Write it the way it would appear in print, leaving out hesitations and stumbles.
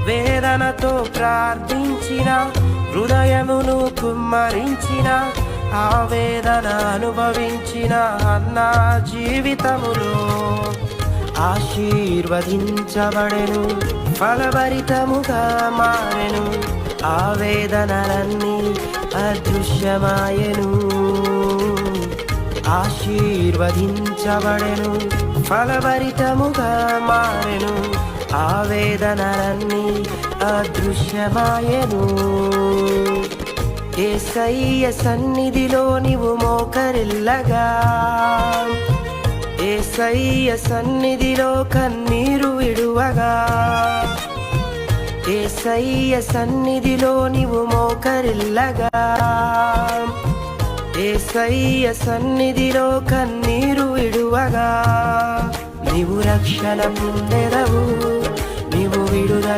వేదనతో ప్రార్థించిన హృదయమును కుమ్మరించిన ఆవేదన అనుభవించిన అన్న జీవితములో ఆశీర్వదించబడెను, ఫలభరితముగా మారెను. ఆవేదనలన్నీ అదృశ్యమాయెను, ఆశీర్వదించబడెను, ఫలభరితముగా మారెను. ఆవేదనలన్నీ అదృశ్యమాయెను. యేసయ్య సన్నిధిలో నీవు మోకరిల్లగా, యేసయ్య సన్నిధిలో కన్నీరు విడువగా, యేసయ్య సన్నిధిలో నీవు మోకరిల్లగా, యేసయ్య సన్నిధిలో కన్నీరు విడువగా నీవు రక్షణ పొందెదవు.